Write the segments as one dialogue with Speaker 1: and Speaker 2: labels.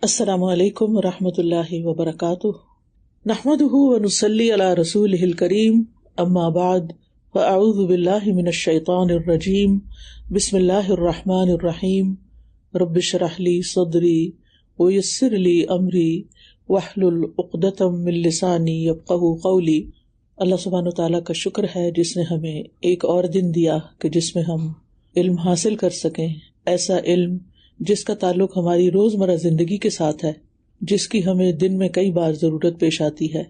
Speaker 1: السلام علیکم ورحمۃ اللہ وبرکاتہ، نحمدہ ونصلی علی رسولہ الکریم، اما بعد فاعوذ باللہ من الشیطان الرجیم، بسم اللہ الرحمن الرحیم، رب اشرح لی صدری ویسر لی امری واحلل عقدۃ من لسانی یفقہوا قولی۔ اللہ سبحانہ وتعالیٰ کا شکر ہے جس نے ہمیں ایک اور دن دیا کہ جس میں ہم علم حاصل کر سکیں، ایسا علم جس کا تعلق ہماری روزمرہ زندگی کے ساتھ ہے، جس کی ہمیں دن میں کئی بار ضرورت پیش آتی ہے۔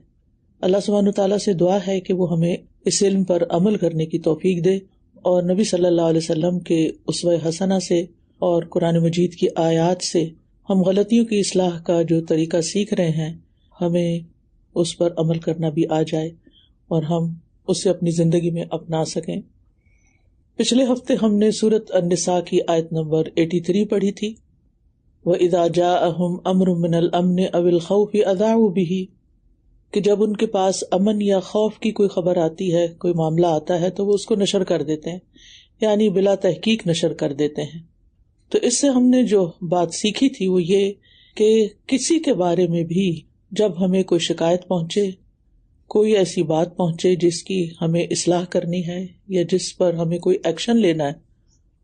Speaker 1: اللہ سبحانہ وتعالیٰ سے دعا ہے کہ وہ ہمیں اس علم پر عمل کرنے کی توفیق دے، اور نبی صلی اللہ علیہ وسلم کے اسوہ حسنہ سے اور قرآن مجید کی آیات سے ہم غلطیوں کی اصلاح کا جو طریقہ سیکھ رہے ہیں، ہمیں اس پر عمل کرنا بھی آ جائے اور ہم اسے اپنی زندگی میں اپنا سکیں۔ پچھلے ہفتے ہم نے سورۃ النساء کی آیت نمبر 83 پڑھی تھی، وَإِذَا جَاءَهُمْ أَمْرٌ مِّنَ الْأَمْنِ أَوِ الْخَوْفِ أَذَاعُوا بِهِ، کہ جب ان کے پاس امن یا خوف کی کوئی خبر آتی ہے، کوئی معاملہ آتا ہے تو وہ اس کو نشر کر دیتے ہیں، یعنی بلا تحقیق نشر کر دیتے ہیں۔ تو اس سے ہم نے جو بات سیکھی تھی وہ یہ کہ کسی کے بارے میں بھی جب ہمیں کوئی شکایت پہنچے، کوئی ایسی بات پہنچے جس کی ہمیں اصلاح کرنی ہے یا جس پر ہمیں کوئی ایکشن لینا ہے،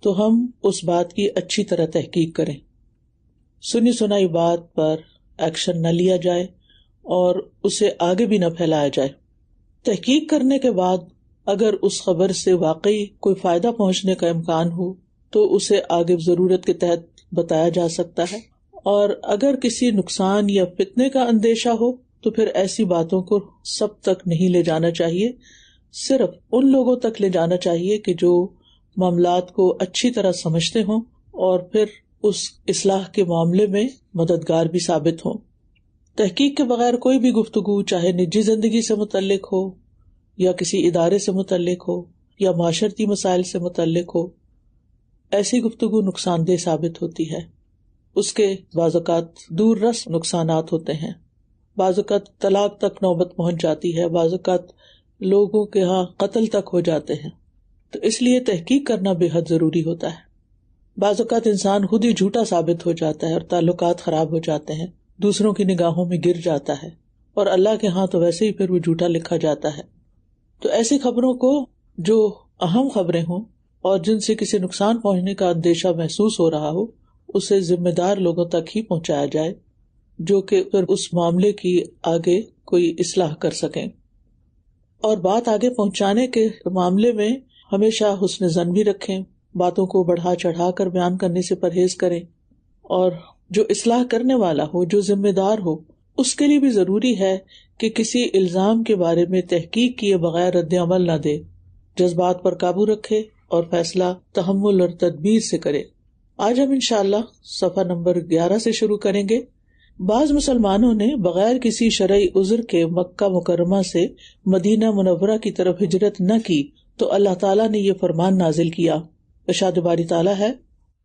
Speaker 1: تو ہم اس بات کی اچھی طرح تحقیق کریں، سنی سنائی بات پر ایکشن نہ لیا جائے اور اسے آگے بھی نہ پھیلایا جائے۔ تحقیق کرنے کے بعد اگر اس خبر سے واقعی کوئی فائدہ پہنچنے کا امکان ہو تو اسے آگے ضرورت کے تحت بتایا جا سکتا ہے، اور اگر کسی نقصان یا فتنے کا اندیشہ ہو تو پھر ایسی باتوں کو سب تک نہیں لے جانا چاہیے، صرف ان لوگوں تک لے جانا چاہیے کہ جو معاملات کو اچھی طرح سمجھتے ہوں اور پھر اس اصلاح کے معاملے میں مددگار بھی ثابت ہوں۔ تحقیق کے بغیر کوئی بھی گفتگو، چاہے نجی زندگی سے متعلق ہو یا کسی ادارے سے متعلق ہو یا معاشرتی مسائل سے متعلق ہو، ایسی گفتگو نقصان دہ ثابت ہوتی ہے۔ اس کے بعض اوقات دور رس نقصانات ہوتے ہیں، بعض اوقات طلاق تک نوبت پہنچ جاتی ہے، بعض اوقات لوگوں کے ہاں قتل تک ہو جاتے ہیں، تو اس لیے تحقیق کرنا بے حد ضروری ہوتا ہے۔ بعض اوقات انسان خود ہی جھوٹا ثابت ہو جاتا ہے اور تعلقات خراب ہو جاتے ہیں، دوسروں کی نگاہوں میں گر جاتا ہے، اور اللہ کے ہاں تو ویسے ہی پھر وہ جھوٹا لکھا جاتا ہے۔ تو ایسی خبروں کو، جو اہم خبریں ہوں اور جن سے کسی نقصان پہنچنے کا اندیشہ محسوس ہو رہا ہو، اسے ذمہ دار لوگوں تک ہی پہنچایا جائے جو کہ پھر اس معاملے کی آگے کوئی اصلاح کر سکیں۔ اور بات آگے پہنچانے کے معاملے میں ہمیشہ حسن ظن بھی رکھیں، باتوں کو بڑھا چڑھا کر بیان کرنے سے پرہیز کریں، اور جو اصلاح کرنے والا ہو، جو ذمہ دار ہو، اس کے لیے بھی ضروری ہے کہ کسی الزام کے بارے میں تحقیق کیے بغیر رد عمل نہ دے، جذبات پر قابو رکھے اور فیصلہ تحمل اور تدبیر سے کرے۔ آج ہم انشاءاللہ صفحہ نمبر 11 سے شروع کریں گے۔ بعض مسلمانوں نے بغیر کسی شرعی عذر کے مکہ مکرمہ سے مدینہ منورہ کی طرف ہجرت نہ کی تو اللہ تعالیٰ نے یہ فرمان نازل کیا۔ ارشاد باری تعالیٰ ہے،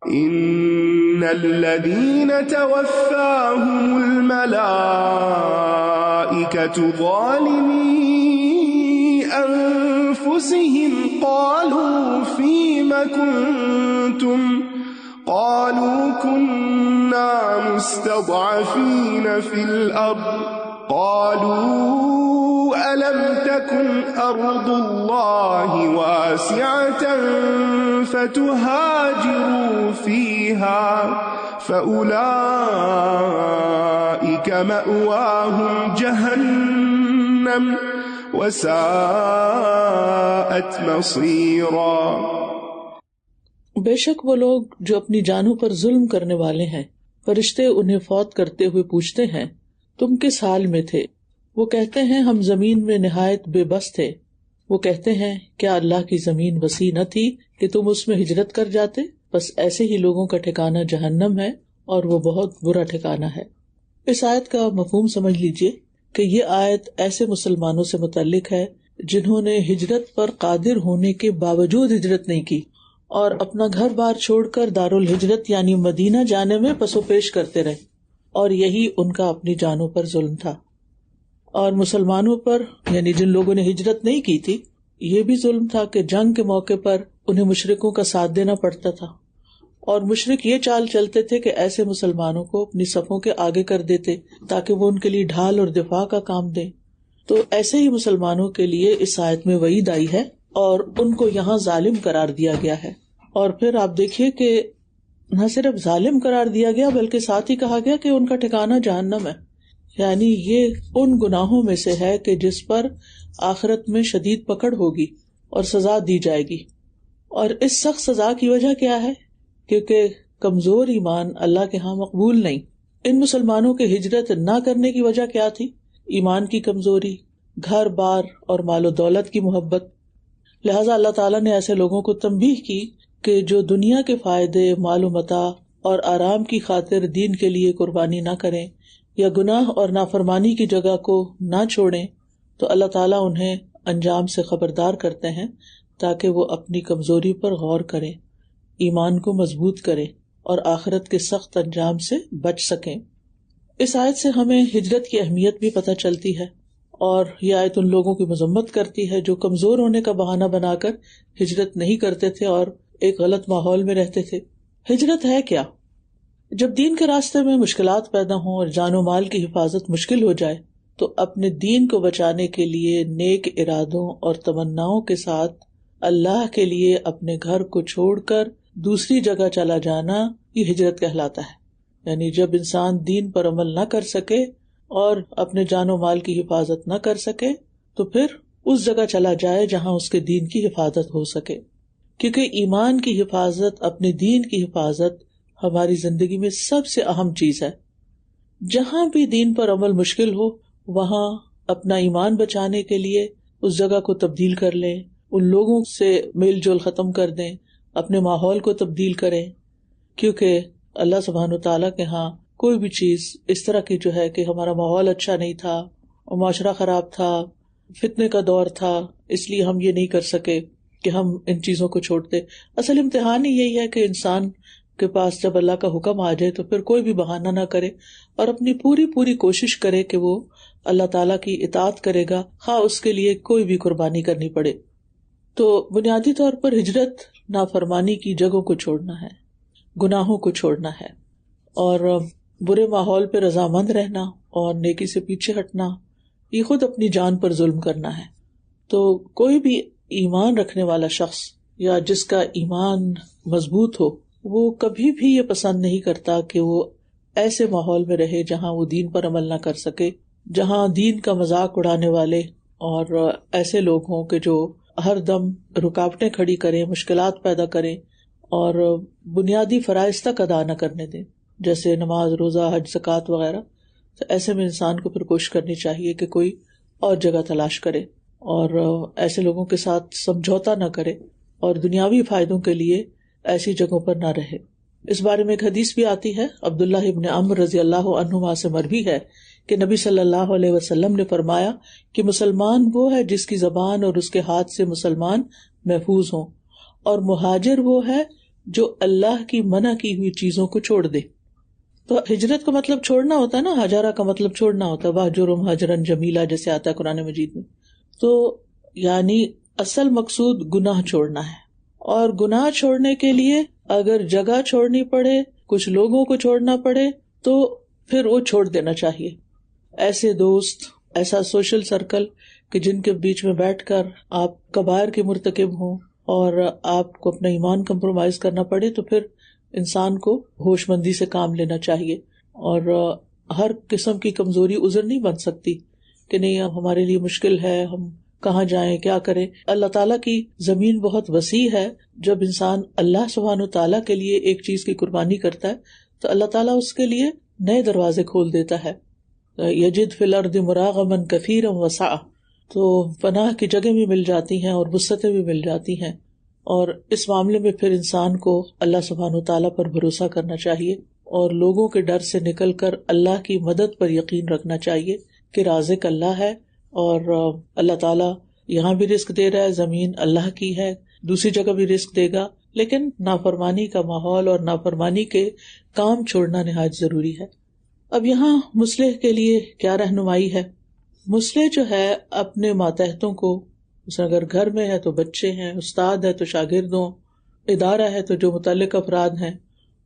Speaker 2: ان الذين توفاهم الملائكة ظالمي انفسهم قالوا فيم كنتم قالوا كنا مستضعفين في الأرض قالوا ألم تكن أرض الله واسعة فتهاجروا فيها فأولئك مأواهم جهنم وساءت مصيرا۔
Speaker 1: بے شک وہ لوگ جو اپنی جانوں پر ظلم کرنے والے ہیں، فرشتے انہیں فوت کرتے ہوئے پوچھتے ہیں، تم کس حال میں تھے؟ وہ کہتے ہیں ہم زمین میں نہایت بے بس تھے۔ وہ کہتے ہیں کیا اللہ کی زمین وسیع نہ تھی کہ تم اس میں ہجرت کر جاتے؟ بس ایسے ہی لوگوں کا ٹھکانہ جہنم ہے اور وہ بہت برا ٹھکانہ ہے۔ اس آیت کا مفہوم سمجھ لیجئے کہ یہ آیت ایسے مسلمانوں سے متعلق ہے جنہوں نے ہجرت پر قادر ہونے کے باوجود ہجرت نہیں کی اور اپنا گھر بار چھوڑ کر دارالہجرت یعنی مدینہ جانے میں پس و پیش کرتے رہے، اور یہی ان کا اپنی جانوں پر ظلم تھا۔ اور مسلمانوں پر یعنی جن لوگوں نے ہجرت نہیں کی تھی، یہ بھی ظلم تھا کہ جنگ کے موقع پر انہیں مشرکوں کا ساتھ دینا پڑتا تھا، اور مشرک یہ چال چلتے تھے کہ ایسے مسلمانوں کو اپنی صفوں کے آگے کر دیتے تاکہ وہ ان کے لیے ڈھال اور دفاع کا کام دیں. تو ایسے ہی مسلمانوں کے لیے اس آیت میں وعید آئی ہے اور ان کو یہاں ظالم قرار دیا گیا ہے. اور پھر آپ دیکھیے کہ نہ صرف ظالم قرار دیا گیا بلکہ ساتھ ہی کہا گیا کہ ان کا ٹھکانہ جہنم ہے. یعنی یہ ان گناہوں میں سے ہے کہ جس پر آخرت میں شدید پکڑ ہوگی اور سزا دی جائے گی. اور اس سخت سزا کی وجہ کیا ہے؟ کیونکہ کمزور ایمان اللہ کے ہاں مقبول نہیں. ان مسلمانوں کے ہجرت نہ کرنے کی وجہ کیا تھی؟ ایمان کی کمزوری، گھر بار اور مال و دولت کی محبت. لہٰذا اللہ تعالیٰ نے ایسے لوگوں کو تنبیہ کی کہ جو دنیا کے فائدے، مال و متاع اور آرام کی خاطر دین کے لیے قربانی نہ کریں یا گناہ اور نافرمانی کی جگہ کو نہ چھوڑیں تو اللہ تعالیٰ انہیں انجام سے خبردار کرتے ہیں تاکہ وہ اپنی کمزوری پر غور کریں، ایمان کو مضبوط کریں اور آخرت کے سخت انجام سے بچ سکیں. اس آیت سے ہمیں ہجرت کی اہمیت بھی پتہ چلتی ہے اور یہ آیت ان لوگوں کی مذمت کرتی ہے جو کمزور ہونے کا بہانہ بنا کر ہجرت نہیں کرتے تھے اور ایک غلط ماحول میں رہتے تھے. ہجرت ہے کیا؟ جب دین کے راستے میں مشکلات پیدا ہوں اور جان و مال کی حفاظت مشکل ہو جائے تو اپنے دین کو بچانے کے لیے نیک ارادوں اور تمناؤں کے ساتھ اللہ کے لیے اپنے گھر کو چھوڑ کر دوسری جگہ چلا جانا یہ ہجرت کہلاتا ہے. یعنی جب انسان دین پر عمل نہ کر سکے اور اپنے جان و مال کی حفاظت نہ کر سکے تو پھر اس جگہ چلا جائے جہاں اس کے دین کی حفاظت ہو سکے. کیونکہ ایمان کی حفاظت، اپنے دین کی حفاظت ہماری زندگی میں سب سے اہم چیز ہے. جہاں بھی دین پر عمل مشکل ہو وہاں اپنا ایمان بچانے کے لیے اس جگہ کو تبدیل کر لیں، ان لوگوں سے میل جول ختم کر دیں، اپنے ماحول کو تبدیل کریں. کیونکہ اللہ سبحانہ وتعالیٰ کے ہاں کوئی بھی چیز اس طرح کی جو ہے کہ ہمارا ماحول اچھا نہیں تھا، معاشرہ خراب تھا، فتنے کا دور تھا، اس لیے ہم یہ نہیں کر سکے کہ ہم ان چیزوں کو چھوڑتے. اصل امتحان ہی یہی ہے کہ انسان کے پاس جب اللہ کا حکم آ جائے تو پھر کوئی بھی بہانہ نہ کرے اور اپنی پوری کوشش کرے کہ وہ اللہ تعالیٰ کی اطاعت کرے گا، خواہ اس کے لیے کوئی بھی قربانی کرنی پڑے. تو بنیادی طور پر ہجرت نافرمانی کی جگہوں کو چھوڑنا ہے، گناہوں کو چھوڑنا ہے اور برے ماحول پہ رضامند رہنا اور نیکی سے پیچھے ہٹنا، یہ خود اپنی جان پر ظلم کرنا ہے. تو کوئی بھی ایمان رکھنے والا شخص یا جس کا ایمان مضبوط ہو وہ کبھی بھی یہ پسند نہیں کرتا کہ وہ ایسے ماحول میں رہے جہاں وہ دین پر عمل نہ کر سکے، جہاں دین کا مذاق اڑانے والے اور ایسے لوگ ہوں کہ جو ہر دم رکاوٹیں کھڑی کریں، مشکلات پیدا کریں اور بنیادی فرائض تک ادا نہ کرنے دیں جیسے نماز، روزہ، حج، زکوٰۃ وغیرہ. تو ایسے میں انسان کو پھر کوشش کرنی چاہیے کہ کوئی اور جگہ تلاش کرے اور ایسے لوگوں کے ساتھ سمجھوتا نہ کرے اور دنیاوی فائدوں کے لیے ایسی جگہوں پر نہ رہے. اس بارے میں ایک حدیث بھی آتی ہے، عبداللہ ابن عمرو رضی اللہ عنہما سے مروی ہے کہ نبی صلی اللہ علیہ وسلم نے فرمایا کہ مسلمان وہ ہے جس کی زبان اور اس کے ہاتھ سے مسلمان محفوظ ہوں، اور مہاجر وہ ہے جو اللہ کی منع کی ہوئی چیزوں کو چھوڑ دے. تو ہجرت کا مطلب چھوڑنا ہوتا ہے نا، ہجرہ کا مطلب چھوڑنا ہوتا ہے، وَاهْجُرْهُمْ هَجْرًا جَمِيلًا جیسے آتا ہے قرآن مجید میں. تو یعنی اصل مقصود گناہ چھوڑنا ہے، اور گناہ چھوڑنے کے لیے اگر جگہ چھوڑنی پڑے، کچھ لوگوں کو چھوڑنا پڑے تو پھر وہ چھوڑ دینا چاہیے. ایسے دوست، ایسا سوشل سرکل کہ جن کے بیچ میں بیٹھ کر آپ کبائر کے مرتکب ہوں اور آپ کو اپنا ایمان کمپرومائز کرنا پڑے تو پھر انسان کو ہوش مندی سے کام لینا چاہیے. اور ہر قسم کی کمزوری عذر نہیں بن سکتی کہ نہیں اب ہمارے لیے مشکل ہے، ہم کہاں جائیں، کیا کریں. اللہ تعالیٰ کی زمین بہت وسیع ہے. جب انسان اللہ سبحانہ تعالیٰ کے لیے ایک چیز کی قربانی کرتا ہے تو اللہ تعالیٰ اس کے لیے نئے دروازے کھول دیتا ہے. یجد فی الارض مراغما کثیرا وسعا، تو پناہ کی جگہ بھی مل جاتی ہیں اور وسعتیں بھی مل جاتی ہیں. اور اس معاملے میں پھر انسان کو اللہ سبحانہ تعالیٰ پر بھروسہ کرنا چاہیے اور لوگوں کے ڈر سے نکل کر اللہ کی مدد پر یقین رکھنا چاہیے کہ رازق اللہ ہے اور اللہ تعالیٰ یہاں بھی رزق دے رہا ہے، زمین اللہ کی ہے، دوسری جگہ بھی رزق دے گا. لیکن نافرمانی کا ماحول اور نافرمانی کے کام چھوڑنا نہایت ضروری ہے. اب یہاں مصلح کے لیے کیا رہنمائی ہے؟ مصلح جو ہے اپنے ماتحتوں کو، مثلا اگر گھر میں ہے تو بچے ہیں، استاد ہے تو شاگردوں، ادارہ ہے تو جو متعلق افراد ہیں،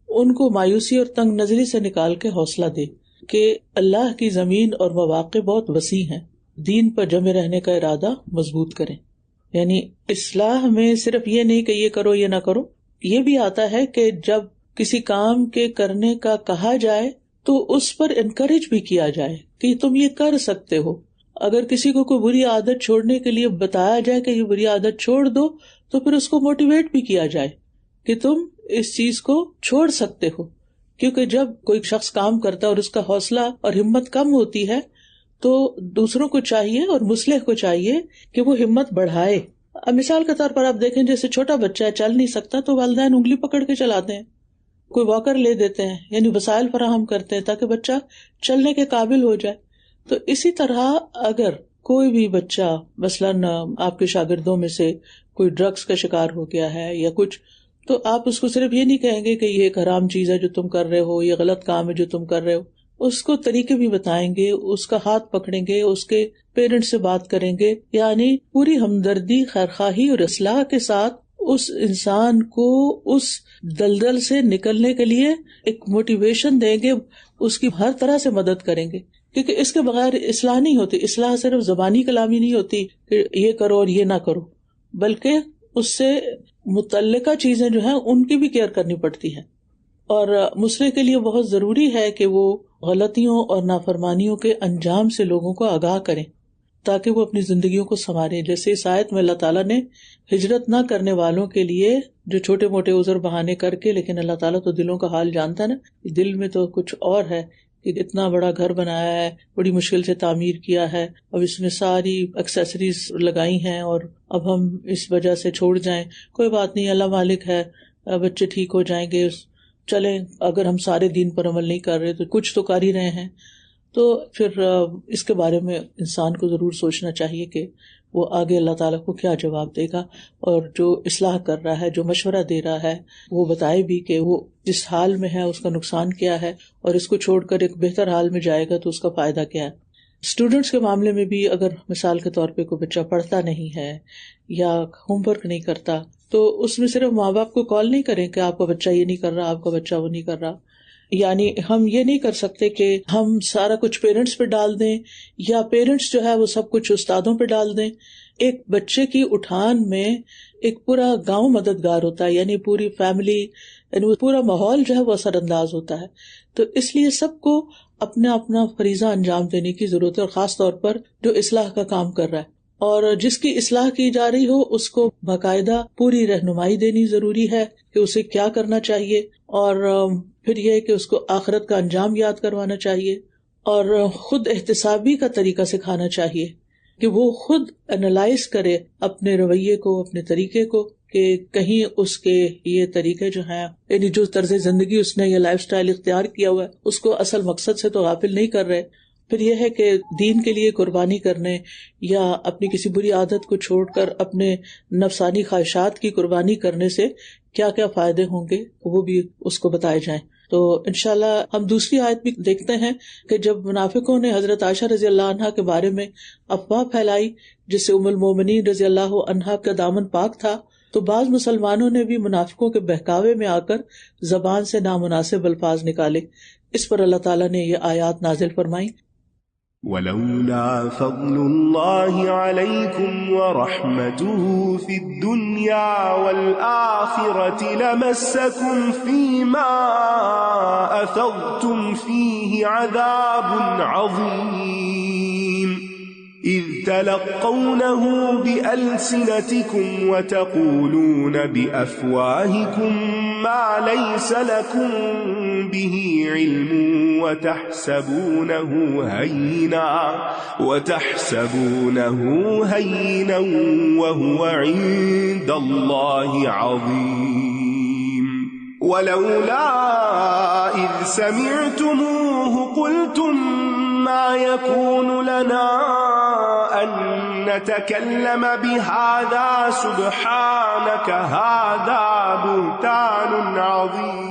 Speaker 1: ان کو مایوسی اور تنگ نظری سے نکال کے حوصلہ دے کہ اللہ کی زمین اور مواقع بہت وسیع ہیں، دین پر جمے رہنے کا ارادہ مضبوط کریں. یعنی اصلاح میں صرف یہ نہیں کہ یہ کرو یہ نہ کرو، یہ بھی آتا ہے کہ جب کسی کام کے کرنے کا کہا جائے تو اس پر انکریج بھی کیا جائے کہ تم یہ کر سکتے ہو. اگر کسی کو کوئی بری عادت چھوڑنے کے لیے بتایا جائے کہ یہ بری عادت چھوڑ دو تو پھر اس کو موٹیویٹ بھی کیا جائے کہ تم اس چیز کو چھوڑ سکتے ہو. کیونکہ جب کوئی شخص کام کرتا ہے اور اس کا حوصلہ اور ہمت کم ہوتی ہے تو دوسروں کو چاہیے اور مصلح کو چاہیے کہ وہ ہمت بڑھائے. اب مثال کے طور پر آپ دیکھیں، جیسے چھوٹا بچہ ہے چل نہیں سکتا تو والدین انگلی پکڑ کے چلاتے ہیں، کوئی واکر لے دیتے ہیں، یعنی وسائل فراہم کرتے ہیں تاکہ بچہ چلنے کے قابل ہو جائے. تو اسی طرح اگر کوئی بھی بچہ مثلاً آپ کے شاگردوں میں سے کوئی ڈرگس کا شکار ہو گیا ہے یا کچھ، تو آپ اس کو صرف یہ نہیں کہیں گے کہ یہ ایک حرام چیز ہے جو تم کر رہے ہو، یہ غلط کام ہے جو تم کر رہے ہو. اس کو طریقے بھی بتائیں گے، اس کا ہاتھ پکڑیں گے، اس کے پیرنٹس سے بات کریں گے، یعنی پوری ہمدردی، خیرخواہی اور اصلاح کے ساتھ اس انسان کو اس دلدل سے نکلنے کے لیے ایک موٹیویشن دیں گے، اس کی ہر طرح سے مدد کریں گے. کیونکہ اس کے بغیر اصلاح نہیں ہوتی. اصلاح صرف زبانی کلامی نہیں ہوتی کہ یہ کرو اور یہ نہ کرو، بلکہ اس سے متعلقہ چیزیں جو ہیں ان کی بھی کیئر کرنی پڑتی ہیں. اور مصلح کے لیے بہت ضروری ہے کہ وہ غلطیوں اور نافرمانیوں کے انجام سے لوگوں کو آگاہ کریں تاکہ وہ اپنی زندگیوں کو سنواریں. جیسے اس آیت میں اللہ تعالیٰ نے ہجرت نہ کرنے والوں کے لیے جو چھوٹے موٹے عذر بہانے کر کے، لیکن اللہ تعالیٰ تو دلوں کا حال جانتا ہے نا، دل میں تو کچھ اور ہے کہ اتنا بڑا گھر بنایا ہے، بڑی مشکل سے تعمیر کیا ہے، اب اس میں ساری ایکسیسریز لگائی ہیں اور اب ہم اس وجہ سے چھوڑ جائیں. کوئی بات نہیں، اللہ مالک ہے، بچے ٹھیک ہو جائیں گے، چلیں اگر ہم سارے دین پر عمل نہیں کر رہے تو کچھ تو کر ہی رہے ہیں. تو پھر اس کے بارے میں انسان کو ضرور سوچنا چاہیے کہ وہ آگے اللہ تعالیٰ کو کیا جواب دے گا، اور جو اصلاح کر رہا ہے، جو مشورہ دے رہا ہے، وہ بتائے بھی کہ وہ جس حال میں ہے اس کا نقصان کیا ہے، اور اس کو چھوڑ کر ایک بہتر حال میں جائے گا تو اس کا فائدہ کیا ہے. اسٹوڈینٹس کے معاملے میں بھی اگر مثال کے طور پہ کوئی بچہ پڑھتا نہیں ہے یا ہوم ورک نہیں کرتا تو اس میں صرف ماں باپ کو کال نہیں کریں کہ آپ کا بچہ یہ نہیں کر رہا، آپ کا بچہ وہ نہیں کر رہا. یعنی ہم یہ نہیں کر سکتے کہ ہم سارا کچھ پیرنٹس پہ ڈال دیں یا پیرنٹس جو ہے وہ سب کچھ استادوں پہ ڈال دیں. ایک بچے کی اٹھان میں ایک پورا گاؤں مددگار ہوتا ہے، یعنی پوری فیملی، یعنی پورا ماحول جو ہے وہ اثر انداز ہوتا ہے. تو اس لیے سب کو اپنا اپنا فریضہ انجام دینے کی ضرورت ہے، اور خاص طور پر جو اصلاح کا کام کر رہا ہے اور جس کی اصلاح کی جا رہی ہو اس کو باقاعدہ پوری رہنمائی دینی ضروری ہے کہ اسے کیا کرنا چاہیے، اور پھر یہ کہ اس کو آخرت کا انجام یاد کروانا چاہیے، اور خود احتسابی کا طریقہ سکھانا چاہیے کہ وہ خود انالائز کرے اپنے رویے کو، اپنے طریقے کو، کہ کہیں اس کے یہ طریقے جو ہیں، یعنی جو طرز زندگی اس نے یہ لائف سٹائل اختیار کیا ہوا ہے اس کو اصل مقصد سے تو غافل نہیں کر رہے. پھر یہ ہے کہ دین کے لیے قربانی کرنے یا اپنی کسی بری عادت کو چھوڑ کر اپنے نفسانی خواہشات کی قربانی کرنے سے کیا کیا فائدے ہوں گے وہ بھی اس کو بتائے جائیں. تو انشاءاللہ ہم دوسری آیت بھی دیکھتے ہیں کہ جب منافقوں نے حضرت عائشہ رضی اللہ عنہا کے بارے میں افواہ پھیلائی جس سے ام المومنین رضی اللہ عنہا کا دامن پاک تھا، تو بعض مسلمانوں نے بھی منافقوں کے بہکاوے میں آ کر زبان سے نامناسب الفاظ نکالے. اس پر اللہ تعالیٰ نے یہ آیات نازل فرمائی.
Speaker 2: ولولا فضل الله عليكم ورحمته في الدنيا والآخرة لمسكم فيما أفضتم فيه عذاب عظيم إذ تلقونه بألسنتكم وتقولون بأفواهكم ما ليس لكم به علم وتحسبونه هينا وهو عند الله عظيم ولولا إذ سمعتموه قلتم ما يكون لنا أن نتكلم بهذا سبحانك هذا بهتان عظيم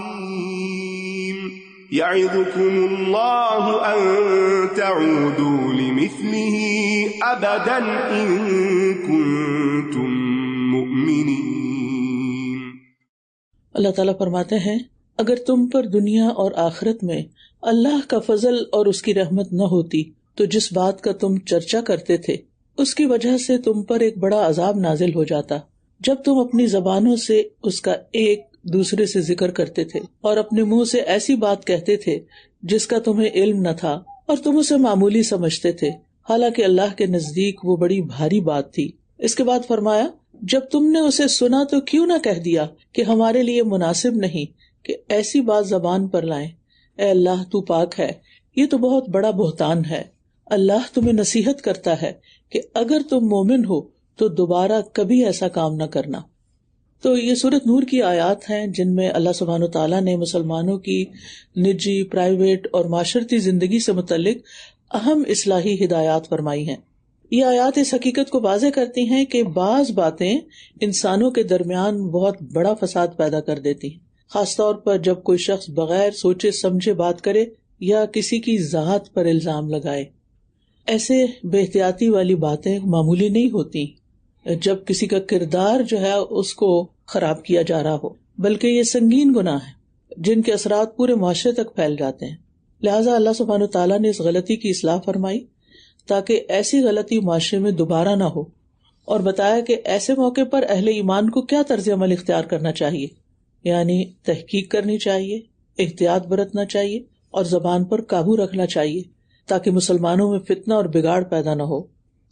Speaker 2: يعظكم الله أن تعودوا لمثله أبدا إن كنتم مؤمنين.
Speaker 1: اللہ تعالیٰ فرماتے ہیں اگر تم پر دنیا اور آخرت میں اللہ کا فضل اور اس کی رحمت نہ ہوتی تو جس بات کا تم چرچا کرتے تھے اس کی وجہ سے تم پر ایک بڑا عذاب نازل ہو جاتا، جب تم اپنی زبانوں سے اس کا ایک دوسرے سے ذکر کرتے تھے اور اپنے منہ سے ایسی بات کہتے تھے جس کا تمہیں علم نہ تھا اور تم اسے معمولی سمجھتے تھے، حالانکہ اللہ کے نزدیک وہ بڑی بھاری بات تھی۔ اس کے بعد فرمایا، جب تم نے اسے سنا تو کیوں نہ کہہ دیا کہ ہمارے لیے مناسب نہیں کہ ایسی بات زبان پر لائیں، اے اللہ تو پاک ہے، یہ تو بہت بڑا بہتان ہے۔ اللہ تمہیں نصیحت کرتا ہے کہ اگر تم مومن ہو تو دوبارہ کبھی ایسا کام نہ کرنا۔ تو یہ سورۃ نور کی آیات ہیں جن میں اللہ سبحانہ و تعالیٰ نے مسلمانوں کی نجی، پرائیویٹ اور معاشرتی زندگی سے متعلق اہم اصلاحی ہدایات فرمائی ہیں۔ یہ آیات اس حقیقت کو واضح کرتی ہیں کہ بعض باتیں انسانوں کے درمیان بہت بڑا فساد پیدا کر دیتی ہیں، خاص طور پر جب کوئی شخص بغیر سوچے سمجھے بات کرے یا کسی کی ذات پر الزام لگائے۔ ایسے بے احتیاطی والی باتیں معمولی نہیں ہوتی جب کسی کا کردار جو ہے اس کو خراب کیا جا رہا ہو، بلکہ یہ سنگین گناہ ہیں جن کے اثرات پورے معاشرے تک پھیل جاتے ہیں۔ لہٰذا اللہ سبحانہ و تعالیٰ نے اس غلطی کی اصلاح فرمائی تاکہ ایسی غلطی معاشرے میں دوبارہ نہ ہو، اور بتایا کہ ایسے موقع پر اہل ایمان کو کیا طرز عمل اختیار کرنا چاہیے، یعنی تحقیق کرنی چاہیے، احتیاط برتنا چاہیے اور زبان پر قابو رکھنا چاہیے تاکہ مسلمانوں میں فتنہ اور بگاڑ پیدا نہ ہو۔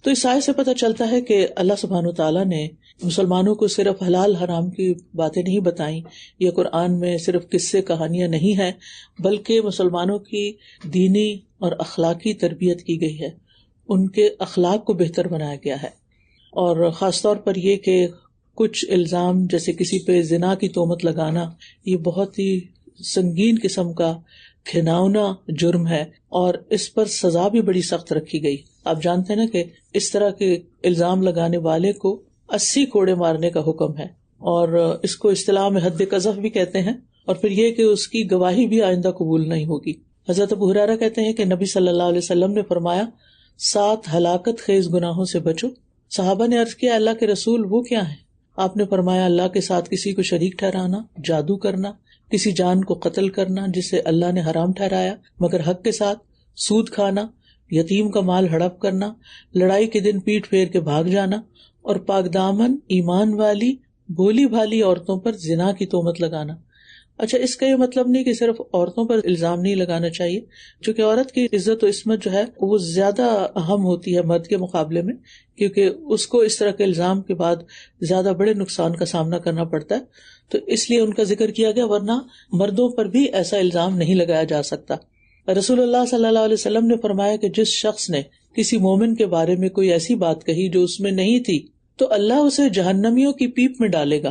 Speaker 1: تو اس آیت سے پتہ چلتا ہے کہ اللہ سبحانہ وتعالیٰ نے مسلمانوں کو صرف حلال حرام کی باتیں نہیں بتائیں، یہ قرآن میں صرف قصے کہانیاں نہیں ہیں، بلکہ مسلمانوں کی دینی اور اخلاقی تربیت کی گئی ہے، ان کے اخلاق کو بہتر بنایا گیا ہے۔ اور خاص طور پر یہ کہ کچھ الزام جیسے کسی پہ زنا کی تہمت لگانا، یہ بہت ہی سنگین قسم کا گھناؤنا جرم ہے اور اس پر سزا بھی بڑی سخت رکھی گئی۔ آپ جانتے ہیں نا کہ اس طرح کے الزام لگانے والے کو 80 کوڑے مارنے کا حکم ہے، اور اس کو اصطلاح میں حد قذف بھی کہتے ہیں، اور پھر یہ کہ اس کی گواہی بھی آئندہ قبول نہیں ہوگی۔ حضرت ابو ہریرہ کہتے ہیں کہ نبی صلی اللہ علیہ وسلم نے فرمایا، 7 ہلاکت خیز گناہوں سے بچو۔ صحابہ نے عرض کیا، اللہ کے رسول وہ کیا ہیں؟ آپ نے فرمایا، اللہ کے ساتھ کسی کو شریک ٹھہرانا، جادو کرنا، کسی جان کو قتل کرنا جسے اللہ نے حرام ٹھہرایا مگر حق کے ساتھ، سود کھانا، یتیم کا مال ہڑپ کرنا، لڑائی کے دن پیٹ پھیر کے بھاگ جانا، اور پاک دامن ایمان والی بھولی بھالی عورتوں پر زنا کی تہمت لگانا۔ اچھا، اس کا یہ مطلب نہیں کہ صرف عورتوں پر الزام نہیں لگانا چاہیے، چونکہ عورت کی عزت و عصمت جو ہے وہ زیادہ اہم ہوتی ہے مرد کے مقابلے میں، کیونکہ اس کو اس طرح کے الزام کے بعد زیادہ بڑے نقصان کا سامنا کرنا پڑتا ہے، تو اس لیے ان کا ذکر کیا گیا، ورنہ مردوں پر بھی ایسا الزام نہیں لگایا جا سکتا۔ رسول اللہ صلی اللہ علیہ وسلم نے فرمایا کہ جس شخص نے کسی مومن کے بارے میں کوئی ایسی بات کہی جو اس میں نہیں تھی تو اللہ اسے جہنمیوں کی پیپ میں ڈالے گا،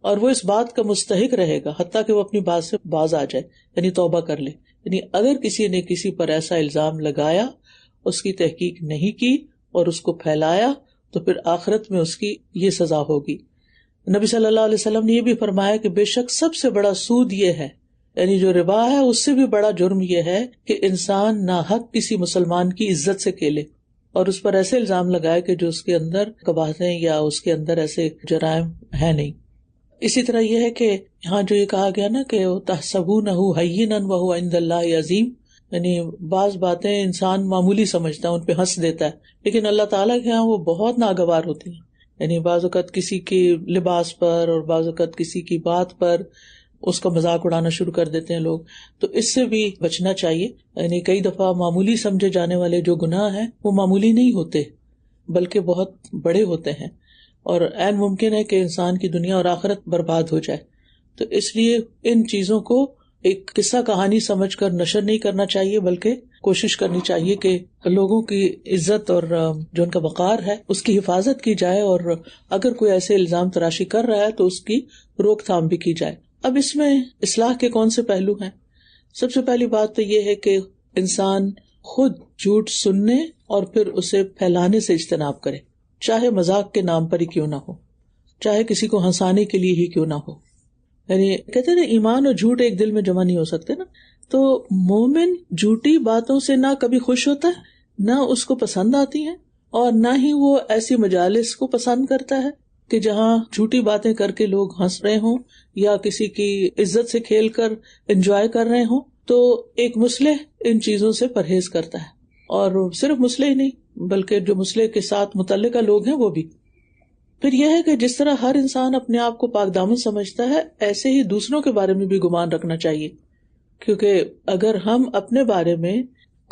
Speaker 1: اور وہ اس بات کا مستحق رہے گا حتیٰ کہ وہ اپنی بات سے باز آ جائے، یعنی توبہ کر لے۔ یعنی اگر کسی نے کسی پر ایسا الزام لگایا، اس کی تحقیق نہیں کی اور اس کو پھیلایا، تو پھر آخرت میں اس کی یہ سزا ہوگی۔ نبی صلی اللہ علیہ وسلم نے یہ بھی فرمایا کہ بے شک سب سے بڑا سود یہ ہے، یعنی جو ربا ہے، اس سے بھی بڑا جرم یہ ہے کہ انسان ناحق کسی مسلمان کی عزت سے کھیلے اور اس پر ایسے الزام لگائے کہ جو اس کے اندر قباحتیں یا اس کے اندر ایسے جرائم ہیں نہیں۔ اسی طرح یہ ہے کہ یہاں جو یہ کہا گیا نا کہ تحسبونہ ہینا وہو عند اللہ عظیم، یعنی بعض باتیں انسان معمولی سمجھتا ہے، ان پہ ہنس دیتا ہے، لیکن اللہ تعالیٰ کے ہاں وہ بہت ناگوار ہوتی ہیں۔ یعنی بعض اوقات کسی کی لباس پر اور بعض اوقات کسی کی بات پر اس کا مذاق اڑانا شروع کر دیتے ہیں لوگ، تو اس سے بھی بچنا چاہیے۔ یعنی کئی دفعہ معمولی سمجھے جانے والے جو گناہ ہیں وہ معمولی نہیں ہوتے بلکہ بہت بڑے ہوتے ہیں، اور عین ممکن ہے کہ انسان کی دنیا اور آخرت برباد ہو جائے۔ تو اس لیے ان چیزوں کو ایک قصہ کہانی سمجھ کر نشر نہیں کرنا چاہیے، بلکہ کوشش کرنی چاہیے کہ لوگوں کی عزت اور جو ان کا وقار ہے اس کی حفاظت کی جائے، اور اگر کوئی ایسے الزام تراشی کر رہا ہے تو اس کی روک تھام بھی کی جائے۔ اب اس میں اصلاح کے کون سے پہلو ہیں؟ سب سے پہلی بات تو یہ ہے کہ انسان خود جھوٹ سننے اور پھر اسے پھیلانے سے اجتناب کرے، چاہے مذاق کے نام پر ہی کیوں نہ ہو، چاہے کسی کو ہنسانے کے لیے ہی کیوں نہ ہو۔ یعنی کہتے ہیں نا، ایمان اور جھوٹ ایک دل میں جمع نہیں ہو سکتے نا، تو مومن جھوٹی باتوں سے نہ کبھی خوش ہوتا ہے، نہ اس کو پسند آتی ہیں، اور نہ ہی وہ ایسی مجالس کو پسند کرتا ہے۔ کہ جہاں جھوٹی باتیں کر کے لوگ ہنس رہے ہوں یا کسی کی عزت سے کھیل کر انجوائے کر رہے ہوں، تو ایک مصلح ان چیزوں سے پرہیز کرتا ہے، اور صرف مصلح ہی نہیں بلکہ جو مصلح کے ساتھ متعلقہ لوگ ہیں وہ بھی۔ پھر یہ ہے کہ جس طرح ہر انسان اپنے آپ کو پاک دامن سمجھتا ہے، ایسے ہی دوسروں کے بارے میں بھی گمان رکھنا چاہیے، کیونکہ اگر ہم اپنے بارے میں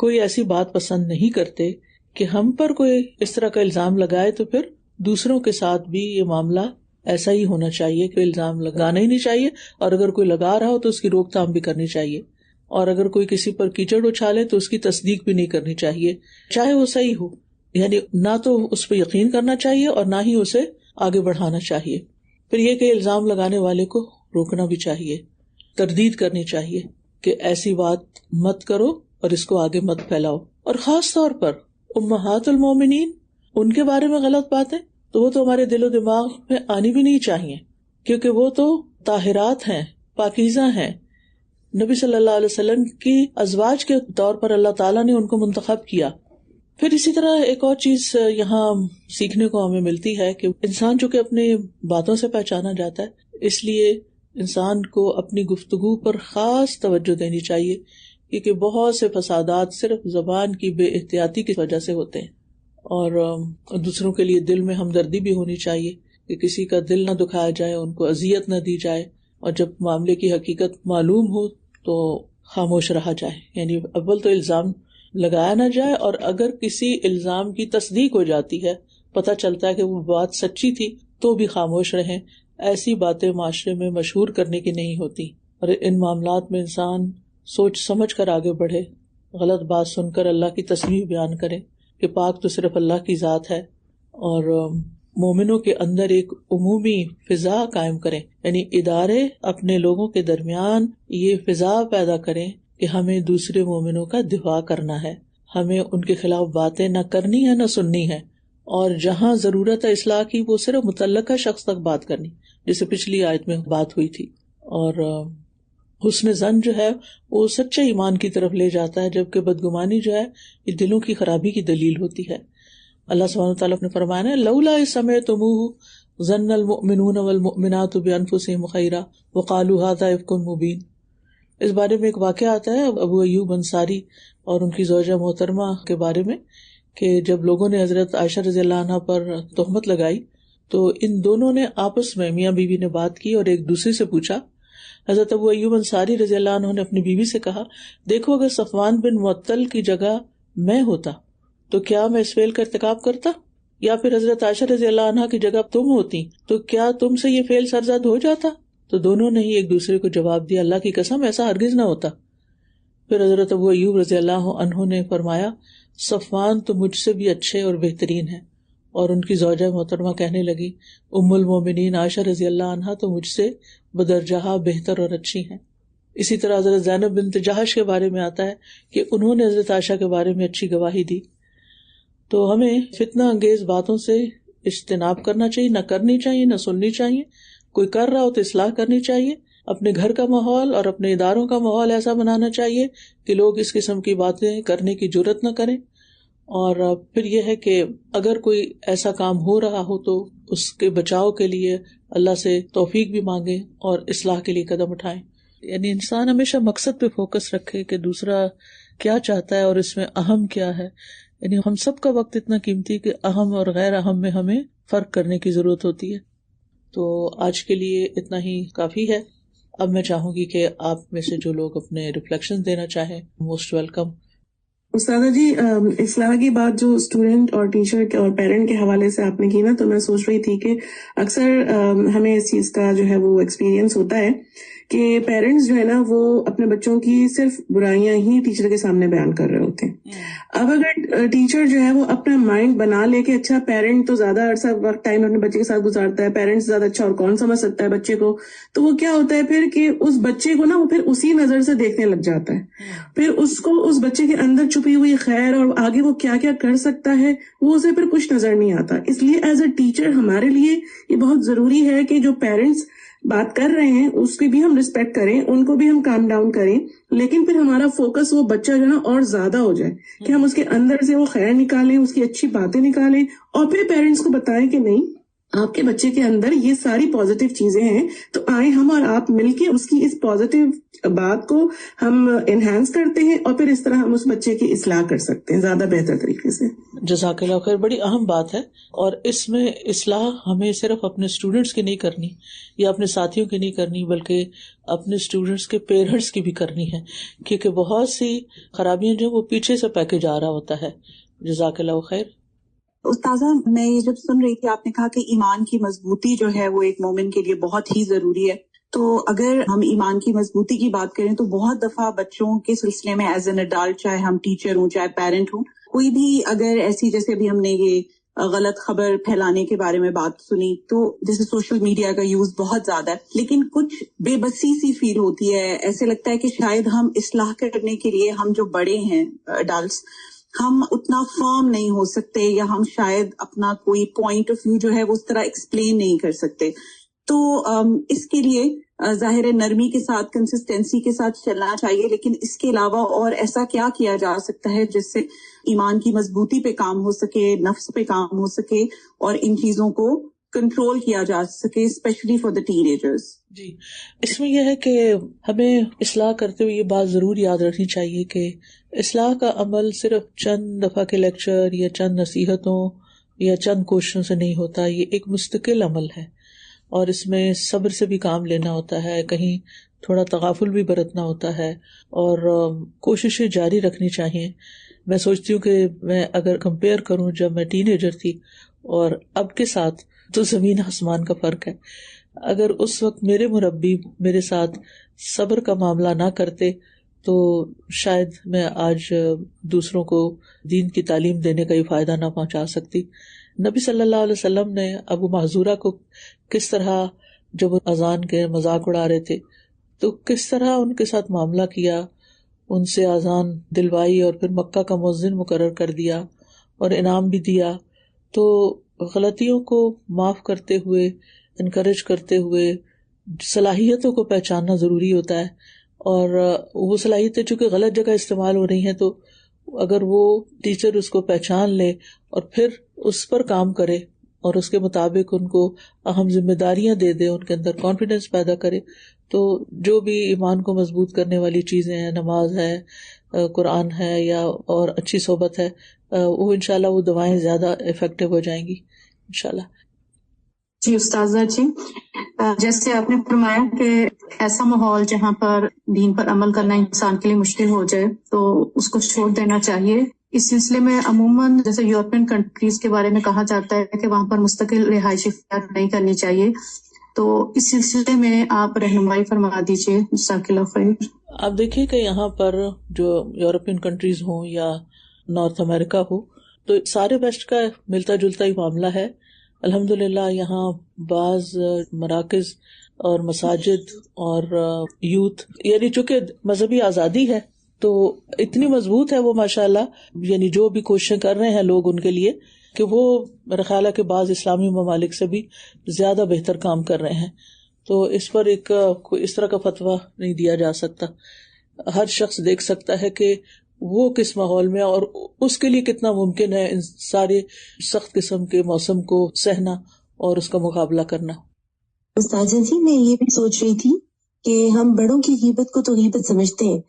Speaker 1: کوئی ایسی بات پسند نہیں کرتے کہ ہم پر کوئی اس طرح کا الزام لگائے، تو پھر دوسروں کے ساتھ بھی یہ معاملہ ایسا ہی ہونا چاہیے کہ الزام لگانا ہی نہیں چاہیے، اور اگر کوئی لگا رہا ہو تو اس کی روک تھام بھی کرنی چاہیے، اور اگر کوئی کسی پر کیچڑ اچھالے تو اس کی تصدیق بھی نہیں کرنی چاہیے، چاہے وہ صحیح ہو، یعنی نہ تو اس پہ یقین کرنا چاہیے اور نہ ہی اسے آگے بڑھانا چاہیے۔ پھر یہ کہ الزام لگانے والے کو روکنا بھی چاہیے، تردید کرنی چاہیے کہ ایسی بات مت کرو اور اس کو آگے مت پھیلاؤ۔ اور خاص طور پر امہات المومنین، ان کے بارے میں غلط باتیں تو وہ تو ہمارے دل و دماغ میں آنی بھی نہیں چاہیے، کیونکہ وہ تو طاہرات ہیں، پاکیزہ ہیں، نبی صلی اللہ علیہ وسلم کی ازواج کے طور پر اللہ تعالیٰ نے ان کو منتخب کیا۔ پھر اسی طرح ایک اور چیز یہاں سیکھنے کو ہمیں ملتی ہے کہ انسان جو کہ اپنی باتوں سے پہچانا جاتا ہے، اس لیے انسان کو اپنی گفتگو پر خاص توجہ دینی چاہیے، کیونکہ بہت سے فسادات صرف زبان کی بے احتیاطی کی وجہ سے ہوتے ہیں، اور دوسروں کے لیے دل میں ہمدردی بھی ہونی چاہیے کہ کسی کا دل نہ دکھایا جائے، ان کو اذیت نہ دی جائے، اور جب معاملے کی حقیقت معلوم ہو تو خاموش رہا جائے، یعنی اول تو الزام لگایا نہ جائے، اور اگر کسی الزام کی تصدیق ہو جاتی ہے، پتہ چلتا ہے کہ وہ بات سچی تھی، تو بھی خاموش رہیں۔ ایسی باتیں معاشرے میں مشہور کرنے کی نہیں ہوتی، اور ان معاملات میں انسان سوچ سمجھ کر آگے بڑھے، غلط بات سن کر اللہ کی تسبیح بیان کرے کہ پاک تو صرف اللہ کی ذات ہے، اور مومنوں کے اندر ایک عمومی فضا قائم کریں، یعنی ادارے اپنے لوگوں کے درمیان یہ فضا پیدا کریں کہ ہمیں دوسرے مومنوں کا دفاع کرنا ہے، ہمیں ان کے خلاف باتیں نہ کرنی ہے نہ سننی ہے، اور جہاں ضرورت ہے اصلاح کی وہ صرف متعلقہ شخص تک بات کرنی، جیسے پچھلی آیت میں بات ہوئی تھی۔ اور حسن ظن جو ہے وہ سچے ایمان کی طرف لے جاتا ہے، جبکہ بدگمانی جو ہے یہ دلوں کی خرابی کی دلیل ہوتی ہے۔ اللہ سبحانہ وتعالیٰ نے فرمایا لولا اذ سمعتموہ ظن المؤمنون والمؤمنات بانفسہم خیرا وقالوا ھذا افک مبین۔ اس بارے میں ایک واقعہ آتا ہے ابو ایوب انصاری اور ان کی زوجہ محترمہ کے بارے میں، کہ جب لوگوں نے حضرت عائشہ رضی اللہ عنہا پر تہمت لگائی تو ان دونوں نے آپس میں میاں بیوی نے بات کی اور ایک دوسرے سے پوچھا۔ حضرت ابو ایوب انصاری رضی اللہ عنہ نے اپنی بیوی سے کہا، دیکھو اگر صفوان بن معطل کی جگہ میں ہوتا تو کیا میں اس فعل کا ارتکاب کرتا، یا پھر حضرت عائشہ رضی اللہ عنہا کی جگہ تم ہوتی تو کیا تم سے یہ فعل سرزد ہو جاتا؟ تو دونوں نے ہی ایک دوسرے کو جواب دیا، اللہ کی قسم ایسا ہرگز نہ ہوتا۔ پھر حضرت ابو ایوب رضی اللہ عنہ نے فرمایا، صفوان تو مجھ سے بھی اچھے اور بہترین ہیں، اور ان کی زوجہ محترمہ کہنے لگی، ام المومنین عائشہ رضی اللہ عنہا تو مجھ سے بدرجہ بہتر اور اچھی ہیں۔ اسی طرح حضرت زینب بنت جہش کے بارے میں آتا ہے کہ انہوں نے حضرت عائشہ کے بارے میں اچھی گواہی دی۔ تو ہمیں فتنہ انگیز باتوں سے اجتناب کرنا چاہیے، نہ کرنی چاہیے، نہ سننی چاہیے۔ کوئی کر رہا ہو تو اصلاح کرنی چاہیے، اپنے گھر کا ماحول اور اپنے اداروں کا ماحول ایسا بنانا چاہیے کہ لوگ اس قسم کی باتیں کرنے کی جرات نہ کریں۔ اور پھر یہ ہے کہ اگر کوئی ایسا کام ہو رہا ہو تو اس کے بچاؤ کے لیے اللہ سے توفیق بھی مانگیں اور اصلاح کے لیے قدم اٹھائیں۔ یعنی انسان ہمیشہ مقصد پہ فوکس رکھے کہ دوسرا کیا چاہتا ہے اور اس میں اہم کیا ہے۔ یعنی ہم سب کا وقت اتنا قیمتی کہ اہم اور غیر اہم میں ہمیں فرق کرنے کی ضرورت ہوتی ہے۔ تو آج کے لیے اتنا ہی کافی ہے۔ اب میں چاہوں گی کہ آپ میں سے جو لوگ اپنے ریفلیکشن دینا چاہیں، موسٹ ویلکم۔
Speaker 3: استاذہ جی، اصلاح کی بات جو اسٹوڈنٹ اور ٹیچر اور پیرنٹ کے حوالے سے آپ نے کی نا، تو میں سوچ رہی تھی کہ اکثر ہمیں اس چیز کا جو ہے وہ ایکسپیرینس ہوتا ہے کہ پیرنٹس جو ہے نا وہ اپنے بچوں کی صرف برائیاں ہی ٹیچر کے سامنے بیان کر رہے ہوتے ہیں۔ اب اگر ٹیچر جو ہے وہ اپنا مائنڈ بنا لے کہ اچھا پیرنٹ تو زیادہ عرصہ وقت ٹائم اپنے بچے کے ساتھ گزارتا ہے، پیرنٹ زیادہ اچھا اور کون سمجھ سکتا ہے بچے کو، تو وہ کیا ہوتا ہے پھر کہ اس بچے کو نا وہ پھر اسی نظر سے دیکھنے لگ جاتا ہے، پھر اس کو اس بچے کے اندر چھپی ہوئی خیر اور آگے وہ کیا کیا کر سکتا ہے وہ اسے پھر کچھ نظر نہیں آتا۔ اس لیے ایز اے ٹیچر ہمارے لیے یہ بہت ضروری ہے کہ جو پیرنٹس بات کر رہے ہیں اس کی بھی ہم ریسپیکٹ کریں، ان کو بھی ہم کام ڈاؤن کریں، لیکن پھر ہمارا فوکس وہ بچہ جو ہے نا اور زیادہ ہو جائے کہ ہم اس کے اندر سے وہ خیر نکالیں، اس کی اچھی باتیں نکالیں، اور پھر پیرنٹس کو بتائیں کہ نہیں آپ کے بچے کے اندر یہ ساری پازیٹیو چیزیں ہیں، تو آئیں ہم اور آپ مل کے اس کی اس پازیٹیو بات کو ہم انہینس کرتے ہیں، اور پھر اس طرح ہم اس بچے کی اصلاح کر سکتے ہیں زیادہ بہتر طریقے سے.
Speaker 1: جزاک اللہ خیر. بڑی اہم بات ہے، اور اس میں اصلاح ہمیں صرف اپنے اسٹوڈینٹس کی نہیں کرنی یا اپنے ساتھیوں کی نہیں کرنی، بلکہ اپنے اسٹوڈینٹس کے پیرنٹس کی بھی کرنی ہے، کیونکہ بہت سی خرابیاں جو وہ پیچھے سے پیکج آ رہا ہوتا ہے. جزاک اللہ خیر.
Speaker 4: استاذہ، میں یہ جب سن رہی تھی آپ نے کہا کہ ایمان کی مضبوطی جو ہے وہ ایک مومن کے لیے بہت ہی ضروری ہے، تو اگر ہم ایمان کی مضبوطی کی بات کریں تو بہت دفعہ بچوں کے سلسلے میں ایز این ایڈلٹ، چاہے ہم ٹیچر ہوں چاہے پیرنٹ ہوں، کوئی بھی اگر ایسی، جیسے ابھی ہم نے یہ غلط خبر پھیلانے کے بارے میں بات سنی، تو جیسے سوشل میڈیا کا یوز بہت زیادہ ہے، لیکن کچھ بے بسی سی فیل ہوتی ہے، ایسے لگتا ہے کہ شاید ہم اصلاح کرنے کے لیے، ہم جو بڑے ہیں ایڈلٹس، ہم اتنا فرم نہیں ہو سکتے، یا ہم شاید اپنا کوئی پوائنٹ آف ویو جو ہے وہ اس طرح ایکسپلین نہیں کر سکتے. تو اس کے لیے ظاہر نرمی کے ساتھ، کنسسٹینسی کے ساتھ چلنا چاہیے، لیکن اس کے علاوہ اور ایسا کیا کیا جا سکتا ہے جس سے ایمان کی مضبوطی پہ کام ہو سکے، نفس پہ کام ہو سکے، اور ان چیزوں کو کنٹرول کیا جا سکے، especially for the teenagers?
Speaker 1: جی، اس میں یہ ہے کہ ہمیں اصلاح کرتے ہوئے یہ بات ضرور یاد رکھنی چاہیے کہ اصلاح کا عمل صرف چند دفعہ کے لیکچر یا چند نصیحتوں یا چند کوششوں سے نہیں ہوتا. یہ ایک مستقل عمل ہے، اور اس میں صبر سے بھی کام لینا ہوتا ہے، کہیں تھوڑا تغافل بھی برتنا ہوتا ہے، اور کوششیں جاری رکھنی چاہیے. میں سوچتی ہوں کہ میں اگر کمپیئر کروں جب میں ٹین ایجر تھی اور اب کے ساتھ، تو زمین آسمان کا فرق ہے. اگر اس وقت میرے مربی میرے ساتھ صبر کا معاملہ نہ کرتے تو شاید میں آج دوسروں کو دین کی تعلیم دینے کا یہ فائدہ نہ پہنچا سکتی. نبی صلی اللہ علیہ وسلم نے ابو محذورہ کو کس طرح، جب اذان کے مذاق اڑا رہے تھے تو کس طرح ان کے ساتھ معاملہ کیا، ان سے اذان دلوائی اور پھر مکہ کا مؤذن مقرر کر دیا اور انعام بھی دیا. تو غلطیوں کو معاف کرتے ہوئے، انکریج کرتے ہوئے، صلاحیتوں کو پہچاننا ضروری ہوتا ہے. اور وہ صلاحیتیں چونکہ غلط جگہ استعمال ہو رہی ہیں، تو اگر وہ ٹیچر اس کو پہچان لے اور پھر اس پر کام کرے اور اس کے مطابق ان کو اہم ذمہ داریاں دے دے، ان کے اندر کانفیڈنس پیدا کرے، تو جو بھی ایمان کو مضبوط کرنے والی چیزیں ہیں، نماز ہے، قرآن ہے، یا اور اچھی صحبت ہے، وہ انشاءاللہ وہ دوائیں زیادہ افیکٹو ہو جائیں گی انشاءاللہ.
Speaker 5: جی استاذہ جی، جیسے آپ نے فرمایا کہ ایسا ماحول جہاں پر دین پر عمل کرنا انسان کے لیے مشکل ہو جائے تو اس کو چھوڑ دینا چاہیے. اس سلسلے میں عموماً جیسے یورپین کنٹریز کے بارے میں کہا جاتا ہے کہ وہاں پر مستقل رہائشی اختیار نہیں کرنی چاہیے، تو اس سلسلے میں آپ رہنمائی فرما دیجیے. جزاک اللہ خیر.
Speaker 1: آپ دیکھیے کہ یہاں پر جو یورپین کنٹریز ہوں یا نارتھ امریکہ ہو، تو سارے ویسٹ کا ملتا جلتا ہی معاملہ ہے. الحمدللہ یہاں بعض مراکز اور مساجد اور یوتھ، یعنی چونکہ مذہبی آزادی ہے تو اتنی مضبوط ہے وہ ماشاءاللہ، یعنی جو بھی کوششیں کر رہے ہیں لوگ ان کے لیے، کہ وہ میرا خیال ہے کہ بعض اسلامی ممالک سے بھی زیادہ بہتر کام کر رہے ہیں. تو اس پر ایک کوئی اس طرح کا فتویٰ نہیں دیا جا سکتا. ہر شخص دیکھ سکتا ہے کہ وہ کس ماحول میں، اور اس کے لیے کتنا ممکن ہے ان سارے سخت قسم کے موسم کو سہنا اور اس کا مقابلہ کرنا.
Speaker 6: استاذہ جی، میں یہ بھی سوچ رہی تھی کہ ہم بڑوں کی غیبت کو تو غیبت سمجھتے ہیں،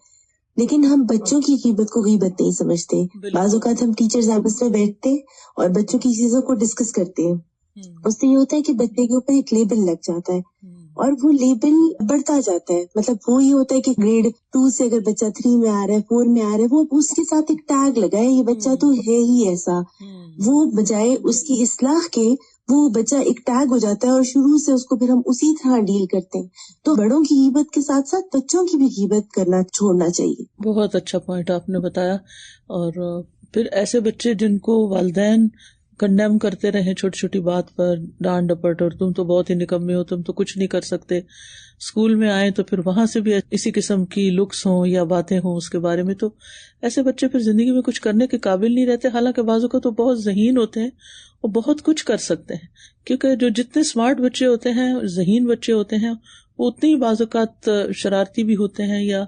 Speaker 6: لیکن ہم بچوں کی غیبت کو غیبت نہیں سمجھتے. بعض اوقات ہم ٹیچرز آپس میں بیٹھتے اور بچوں کی چیزوں کو ڈسکس کرتے ہیں. اس سے یہ ہوتا ہے کہ بچے کے اوپر ایک لیبل لگ جاتا ہے، اور وہ لیبل بڑھتا جاتا ہے. مطلب وہ یہ ہوتا ہے کہ گریڈ 2 سے اگر بچہ 3 میں آ رہا ہے، 4 میں آ رہا ہے، وہ اس کے ساتھ ایک ٹیگ لگا ہے، یہ بچہ تو ہے ہی ایسا. وہ بجائے اس کی اصلاح کے، وہ بچہ ایک ٹیگ ہو جاتا ہے اور شروع سے اس کو پھر ہم اسی طرح ڈیل کرتے ہیں. تو بڑوں کی غیبت کے ساتھ ساتھ بچوں کی بھی غیبت کرنا چھوڑنا چاہیے.
Speaker 1: بہت اچھا پوائنٹ آپ نے بتایا. اور پھر ایسے بچے جن کو والدین کنڈیم کرتے رہے چھوٹی چھوٹی بات پر، ڈانٹ ڈپٹ، اور تم تو بہت ہی نکمے ہو، تم تو کچھ نہیں کر سکتے، اسکول میں آئے تو پھر وہاں سے بھی اسی قسم کی لکس ہوں یا باتیں ہوں اس کے بارے میں، تو ایسے بچے پھر زندگی میں کچھ کرنے کے قابل نہیں رہتے. حالانکہ بعضوں کو تو بہت ذہین ہوتے ہیں، وہ بہت کچھ کر سکتے ہیں، کیونکہ جو جتنے اسمارٹ بچے ہوتے ہیں، ذہین بچے ہوتے ہیں، وہ اتنے ہی بعض اوقات شرارتی بھی ہوتے ہیں یا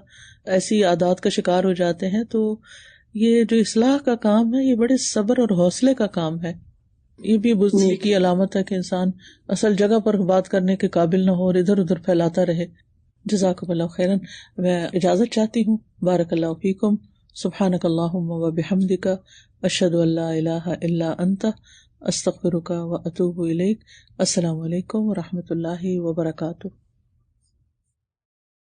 Speaker 1: ایسی عادات کا شکار ہو جاتے ہیں. تو یہ جو اصلاح کا کام ہے، یہ بڑے صبر اور حوصلے کا کام ہے. یہ بھی بزدلی کی علامت ہے کہ انسان اصل جگہ پر بات کرنے کے قابل نہ ہو اور ادھر ادھر پھیلاتا رہے. جزاکم اللہ خیرا. میں اجازت چاہتی ہوں. بارک اللہ فیکم. سبحانک اللہم و بحمدک اشہد ان لا الہ الا انت استغفرک و اتوب الیک. السلام علیکم و رحمۃ اللہ وبرکاتہ.